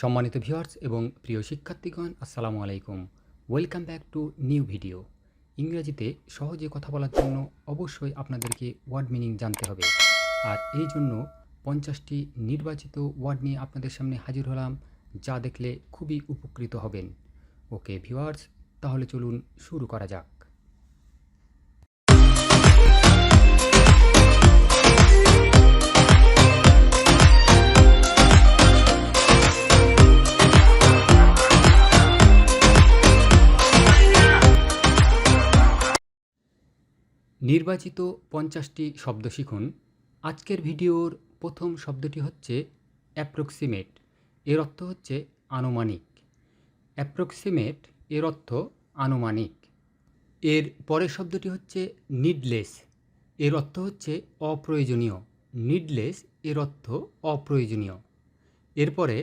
সম্মানিত ভিউয়ার্স এবং প্রিয় শিক্ষার্থীগণ, আসসালামু আলাইকুম। Welcome back to new video. ইংরেজিতে সহজে কথা বলার জন্য অবশ্যই আপনাদেরকে ওয়ার্ড মিনিং জানতে হবে। আর এই জন্য 50টি নির্বাচিত ওয়ার্ড নিয়ে আপনাদের সামনে হাজির হলাম, যা দেখলে খুবই উপকৃত হবেন। ওকে ভিউয়ার্স, তাহলে চলুন শুরু করা যাক। নির্বাচিত 50টি শব্দ শিখুন। আজকের ভিডিওর প্রথম শব্দটি হচ্ছে অ্যাপ্রক্সিমেট। এর অর্থ হচ্ছে আনুমানিক। অ্যাপ্রক্সিমেট এর অর্থ আনুমানিক। এর পরের শব্দটি হচ্ছে নিডলেস। এর অর্থ হচ্ছে অপ্রয়োজনীয়। নিডলেস এর অর্থ অপ্রয়োজনীয়। এরপরে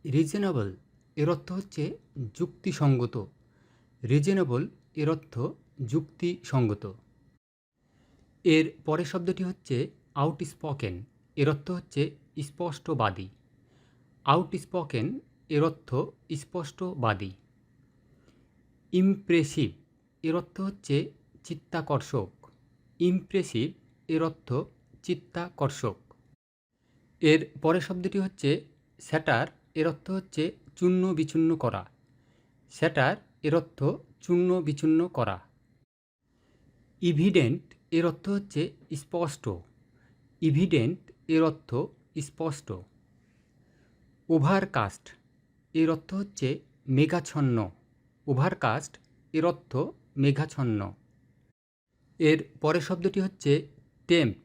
রিজনেবল এর অর্থ হচ্ছে যুক্তিসঙ্গত। রিজনেবল এর অর্থ যুক্তিসঙ্গত। এর পরের শব্দটি হচ্ছে আউটস্পোকেন। এর অর্থ হচ্ছে স্পষ্টবাদী। আউটস্পোকেন এর অর্থ স্পষ্টবাদী। ইমপ্রেসিভ এর অর্থ হচ্ছে চিত্তাকর্ষক। ইমপ্রেসিভ এর অর্থ চিত্তাকর্ষক। এর পরের শব্দটি হচ্ছে স্যাটার। এর অর্থ হচ্ছে চূর্ণ বিচূর্ণ করা। স্যাটার এর অর্থ চূর্ণ বিচূর্ণ করা। ইভিডেন্ট এর অর্থ হচ্ছে স্পষ্ট। ইভিডেন্ট এর অর্থ স্পষ্ট। ওভারকাস্ট এর অর্থ হচ্ছে মেঘাচ্ছন্ন। ওভারকাস্ট এর অর্থ মেঘাচ্ছন্ন। এর পরের শব্দটি হচ্ছে টেম্পট।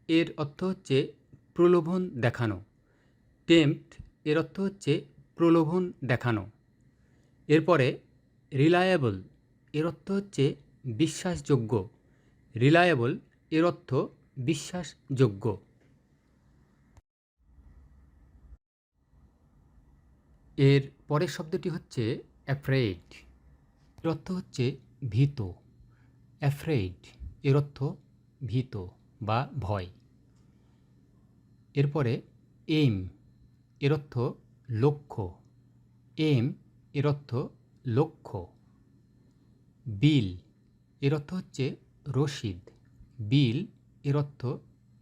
এর অর্থ হচ্ছে প্রলোভন দেখানো। টেম্পট এর অর্থ হচ্ছে প্রলোভন দেখানো। এরপরে রিলায়েবল এর অর্থ হচ্ছে বিশ্বাসযোগ্য। রিলায়েবল এর অর্থ বিশ্বাসযোগ্য। এর পরের শব্দটি হচ্ছে অ্যাফ্রেইড। এর অর্থ হচ্ছে ভীত। অ্যাফ্রেইড এর অর্থ ভীত বা ভয়। এরপরে এইম এর অর্থ লক্ষ্য। এইম এর অর্থ লক্ষ্য। বিল এর অর্থ হচ্ছে রসিদ। বিল এর অর্থ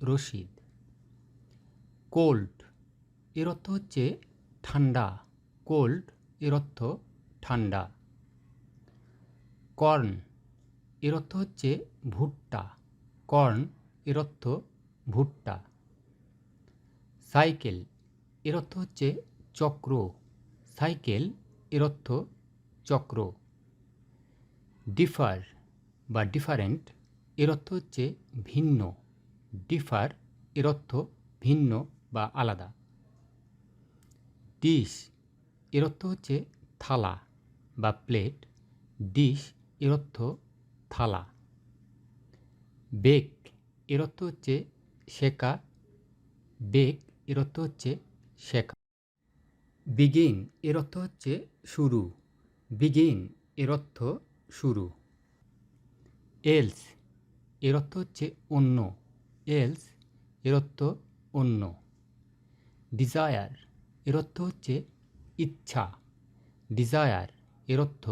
রসিদ। কোল্ড এর অর্থ হচ্ছে ঠান্ডা। কোল্ড এর অর্থ ঠান্ডা। কর্ন এর অর্থ হচ্ছে ভুট্টা। কর্ন এর অর্থ ভুট্টা। সাইকেল এর অর্থ হচ্ছে চক্র। সাইকেল এর অর্থ চক্র। ডিফার বা ডিফারেন্ট এর অর্থ হচ্ছে ভিন্ন। ডিফার এর অর্থ ভিন্ন বা আলাদা। ডিশ এর অর্থ হচ্ছে থালা বা প্লেট। ডিশ এর অর্থ থালা। বেক এর অর্থ হচ্ছে শেখা। বেক এর অর্থ হচ্ছে শেখা। বিগিন এর অর্থ হচ্ছে শুরু। বিগিন এর অর্থ শুরু। এলস এর অর্থ হচ্ছে অন্য। এলস এর অর্থ অন্য। ডিজায়ার এর অর্থ হচ্ছে ইচ্ছা। ডিজায়ার এর অর্থ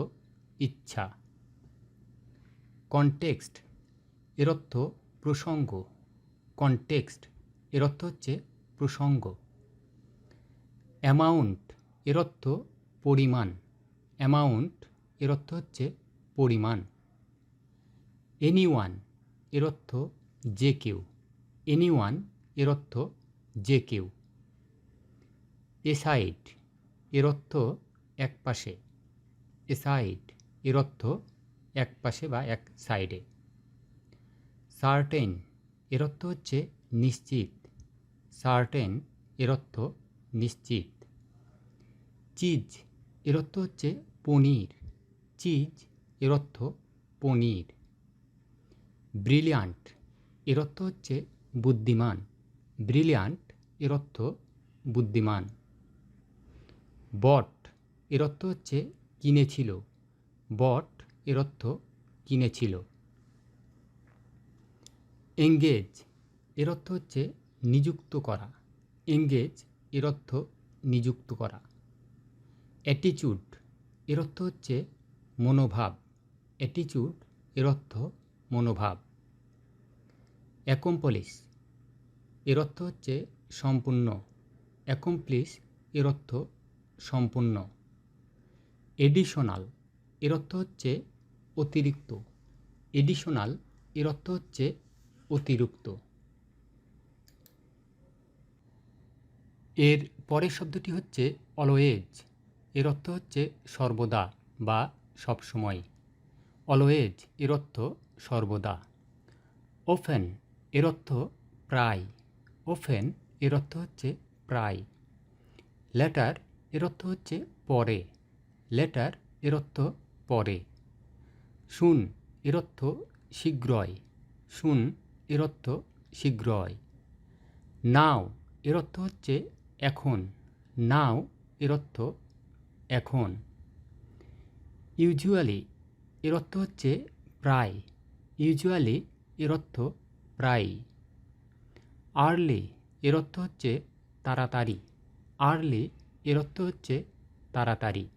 ইচ্ছা। কনটেক্সট এর অর্থ প্রসঙ্গ। কনটেক্সট এর অর্থ হচ্ছে প্রসঙ্গ। অ্যামাউন্ট এর অর্থ পরিমাণ। অ্যামাউন্ট এর অর্থ হচ্ছে পরিমাণ। এনিওয়ান এর অর্থ যে কেউ। এনিওয়ান এর অর্থ যে কেউ। এসাইড এর অর্থ এক পাশে। এসাইড এর অর্থ এক পাশে বা এক সাইডে। সার্টেন এর অর্থ হচ্ছে নিশ্চিত। সার্টেন এর অর্থ নিশ্চিত। চিজ এর অর্থ হচ্ছে পনির। চিজ এর অর্থ পনির। ব্রিলিয়ান্ট এর অর্থ হচ্ছে বুদ্ধিমান। ব্রিলিয়ান্ট এর অর্থ বুদ্ধিমান। বট এর অর্থ হচ্ছে কিনেছিল। বট এর অর্থ কিনেছিল। এঙ্গেজ এর অর্থ হচ্ছে নিযুক্ত করা। এঙ্গেজ এর অর্থ নিযুক্ত করা। অ্যাটিটিউড এর অর্থ হচ্ছে মনোভাব। অ্যাটিটিউড এর অর্থ মনোভাব। অ্যাকমপ্লিশ এর অর্থ হচ্ছে সম্পূর্ণ। অ্যাকমপ্লিশ এর অর্থ সম্পূর্ণ। এডিশনাল এর অর্থ হচ্ছে অতিরিক্ত। এডিশনাল এর অর্থ হচ্ছে অতিরিক্ত। এর পরের শব্দটি হচ্ছে অলওয়েজ। এর অর্থ হচ্ছে সর্বদা বা সবসময়। অলওয়েজ এর অর্থ সর্বদা। ওফেন এর অর্থ প্রায়। ওফেন এর অর্থ হচ্ছে প্রায়। লেটার এর অর্থ হচ্ছে পরে। লেটার এর অর্থ পরে। শুন এর অর্থ শীঘ্রই। শুন এর অর্থ শীঘ্রই। নাও এর অর্থ হচ্ছে এখন। নাও এর অর্থ এখন। ইউজুয়ালি এর অর্থ হচ্ছে প্রায়। ইউজুয়ালি এর অর্থ প্রায়। আর্লি এর অর্থ হচ্ছে তাড়াতাড়ি। আর্লি এর অর্থ হচ্ছে তাড়াতাড়ি।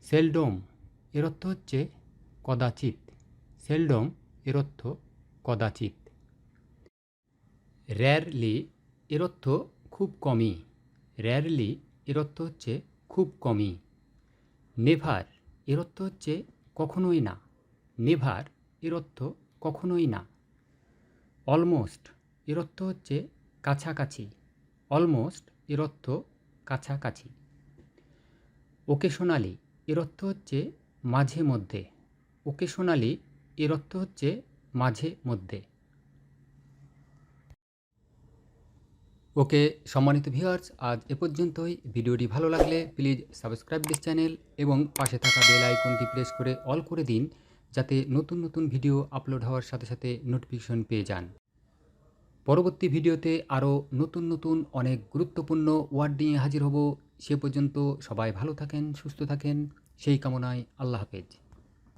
সেলডম এর অর্থ হচ্ছে কদাচিৎ। সেলডম এর অর্থ কদাচিৎ। রেয়ারলি এর অর্থ খুব কমই। রেয়ারলি এর অর্থ হচ্ছে খুব কমই। নেভার এর অর্থ হচ্ছে কখনোই না। নেভার এর অর্থ কখনোই না। অলমোস্ট এর অর্থ হচ্ছে কাছাকাছি। অলমোস্ট এর অর্থ কাছাকাছি। ওকেশনালি এর অর্থ হচ্ছে মাঝে মধ্যে। ওকেশনালি এর অর্থ হচ্ছে মাঝে মধ্যে। ওকে সম্মানিত ভিউয়ার্স, আজ এ পর্যন্তই। ভিডিওটি ভালো লাগলে প্লিজ সাবস্ক্রাইব দিস চ্যানেল এবং পাশে থাকা বেল আইকনটি প্রেস করে অল করে দিন, যাতে নতুন নতুন ভিডিও আপলোড হওয়ার সাথে সাথে নোটিফিকেশন পেয়ে যান। পরবর্তী ভিডিওতে আরও নতুন নতুন অনেক গুরুত্বপূর্ণ ওয়ার্ড নিয়ে হাজির হব। সে পর্যন্ত সবাই ভালো থাকেন, সুস্থ থাকেন, সেই কামনায় আল্লাহ হাফেজ।